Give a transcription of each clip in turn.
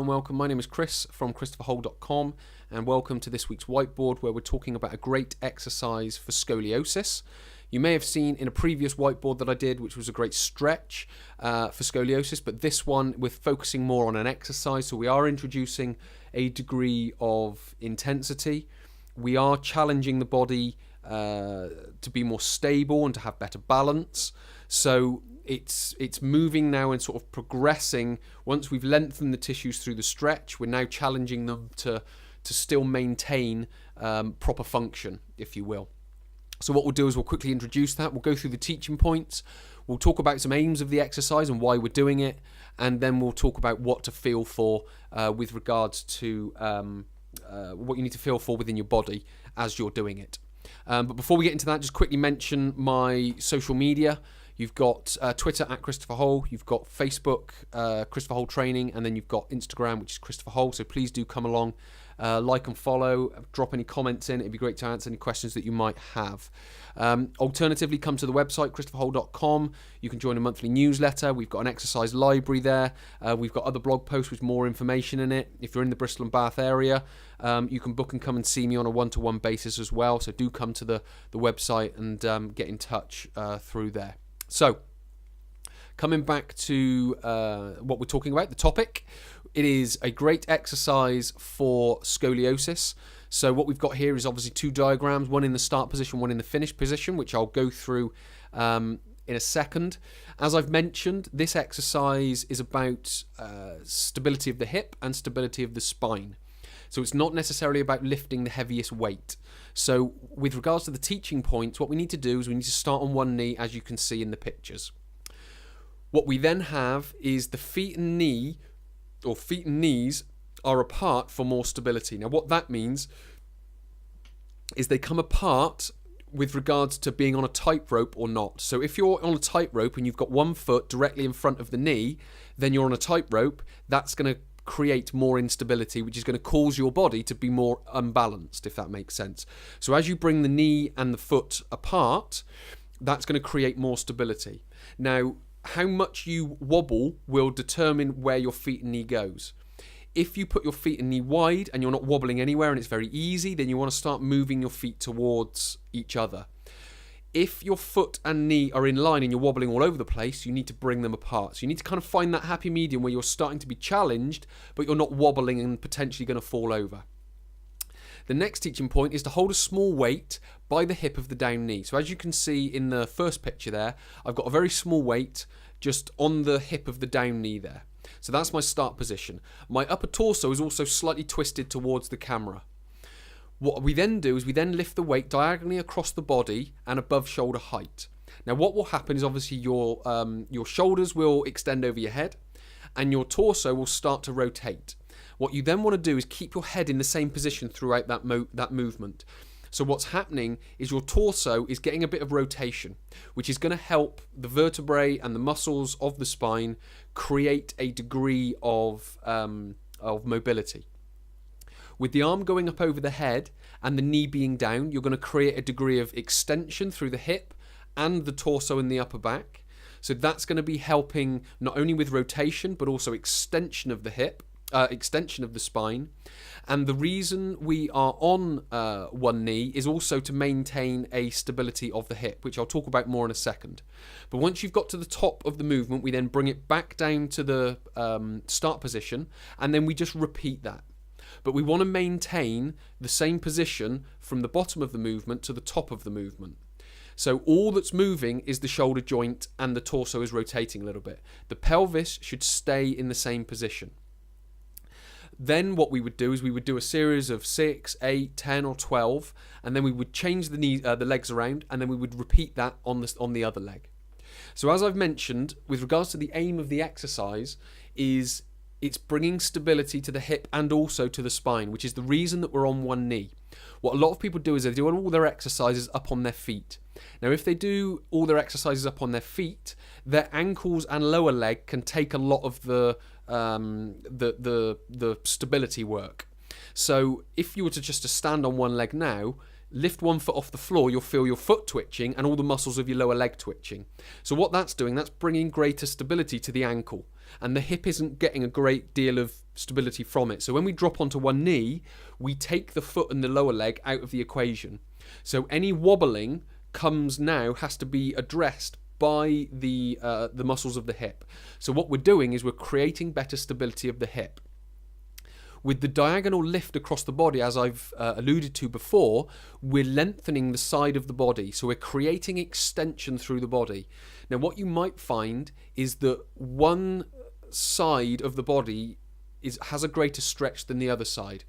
welcome. My name is Chris from ChristopherHole.com, and welcome to this week's whiteboard where we're talking about a great exercise for scoliosis. You may have seen in a previous whiteboard that I did, which was a great stretch for scoliosis, but this one we're focusing more on an exercise, so we are introducing a degree of intensity. We are challenging the body to be more stable and to have better balance. So it's moving now and sort of progressing. Once we've lengthened the tissues through the stretch, we're now challenging them to still maintain proper function, if you will. So what we'll do is we'll quickly introduce that. We'll go through the teaching points. We'll talk about some aims of the exercise and why we're doing it. And then we'll talk about what to feel for with regards to what you need to feel for within your body as you're doing it. But before we get into that, just quickly mention my social media. You've got Twitter at Christopher Hole, you've got Facebook, Christopher Hole Training, and then you've got Instagram, which is Christopher Hole. So please do come along, like and follow, drop any comments in. It'd be great to answer any questions that you might have. Alternatively, come to the website, ChristopherHole.com. You can join a monthly newsletter. We've got an exercise library there. We've got other blog posts with more information in it. If you're in the Bristol and Bath area, you can book and come and see me on a one-to-one basis as well. So do come to the website and get in touch through there. So, coming back to what we're talking about, the topic, it is a great exercise for scoliosis. So what we've got here is obviously two diagrams, one in the start position, one in the finish position, which I'll go through in a second. As I've mentioned, this exercise is about stability of the hip and stability of the spine. So it's not necessarily about lifting the heaviest weight. So with regards to the teaching points, what we need to do is we need to start on one knee, as you can see in the pictures. What we then have is the feet and knee, or feet and knees, are apart for more stability. Now what that means is they come apart with regards to being on a tightrope or not. So if you're on a tightrope and you've got one foot directly in front of the knee, then you're on a tightrope. That's going to create more instability, which is going to cause your body to be more unbalanced, if that makes sense. So as you bring the knee and the foot apart, that's going to create more stability. Now, how much you wobble will determine where your feet and knee goes. If you put your feet and knee wide and you're not wobbling anywhere and it's very easy, then you want to start moving your feet towards each other. If your foot and knee are in line and you're wobbling all over the place, you need to bring them apart. So you need to kind of find that happy medium where you're starting to be challenged, but you're not wobbling and potentially going to fall over. The next teaching point is to hold a small weight by the hip of the down knee. So as you can see in the first picture there, I've got a very small weight just on the hip of the down knee there. So that's my start position. My upper torso is also slightly twisted towards the camera. What we then do is we then lift the weight diagonally across the body and above shoulder height. Now what will happen is obviously your shoulders will extend over your head and your torso will start to rotate. What you then want to do is keep your head in the same position throughout that movement. So what's happening is your torso is getting a bit of rotation, which is going to help the vertebrae and the muscles of the spine create a degree of mobility. With the arm going up over the head and the knee being down, you're going to create a degree of extension through the hip and the torso and the upper back. So that's going to be helping not only with rotation, but also extension of the hip, extension of the spine. And the reason we are on one knee is also to maintain a stability of the hip, which I'll talk about more in a second. But once you've got to the top of the movement, we then bring it back down to the start position, and then we just repeat that. But we want to maintain the same position from the bottom of the movement to the top of the movement. So all that's moving is the shoulder joint and the torso is rotating a little bit. The pelvis should stay in the same position. Then what we would do is we would do a series of 6, 8, 10 or 12, and then we would change the legs around, and then we would repeat that on the other leg. So as I've mentioned, with regards to the aim of the exercise, is it's bringing stability to the hip and also to the spine, which is the reason that we're on one knee. What a lot of people do is they do all their exercises up on their feet. Now, if they do all their exercises up on their feet, their ankles and lower leg can take a lot of the stability work. So if you were to just to stand on one leg now, lift one foot off the floor, you'll feel your foot twitching and all the muscles of your lower leg twitching. So what that's doing, that's bringing greater stability to the ankle, and the hip isn't getting a great deal of stability from it. So when we drop onto one knee, we take the foot and the lower leg out of the equation. So any wobbling has to be addressed by the muscles of the hip. So what we're doing is we're creating better stability of the hip. With the diagonal lift across the body, as I've alluded to before, we're lengthening the side of the body. So we're creating extension through the body. Now, what you might find is that one side of the body has a greater stretch than the other side.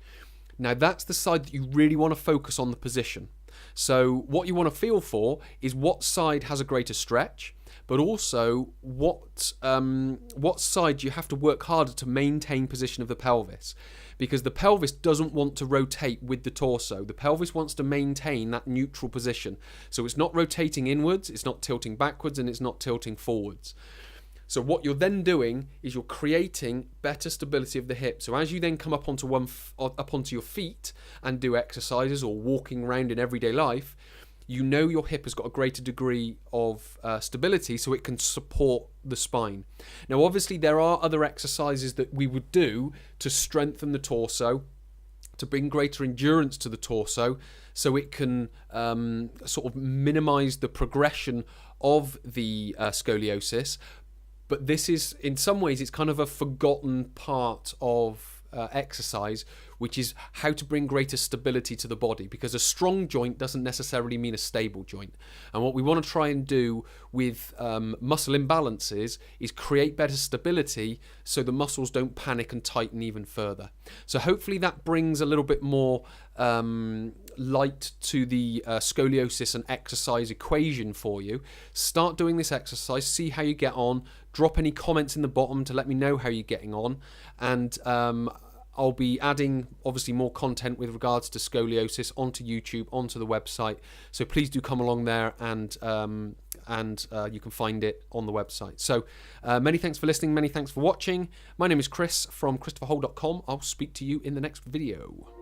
Now, that's the side that you really want to focus on the position. So what you want to feel for is what side has a greater stretch, but also what side you have to work harder to maintain position of the pelvis, because the pelvis doesn't want to rotate with the torso. The pelvis wants to maintain that neutral position. So it's not rotating inwards, it's not tilting backwards, and it's not tilting forwards. So what you're then doing is you're creating better stability of the hip. So as you then come up onto your feet and do exercises or walking around in everyday life, you know your hip has got a greater degree of stability, so it can support the spine. Now, obviously, there are other exercises that we would do to strengthen the torso, to bring greater endurance to the torso, so it can sort of minimize the progression of the scoliosis. But this is, in some ways, it's kind of a forgotten part of exercise, which is how to bring greater stability to the body, because a strong joint doesn't necessarily mean a stable joint. And what we want to try and do with muscle imbalances is create better stability so the muscles don't panic and tighten even further. So hopefully that brings a little bit more light to the scoliosis and exercise equation for you. Start doing this exercise, see how you get on, drop any comments in the bottom to let me know how you're getting on, and I'll be adding obviously more content with regards to scoliosis onto YouTube, onto the website, so please do come along there, and you can find it on the website. So many thanks for listening, many thanks for watching. My name is Chris from ChristopherHole.com. I'll speak to you in the next video.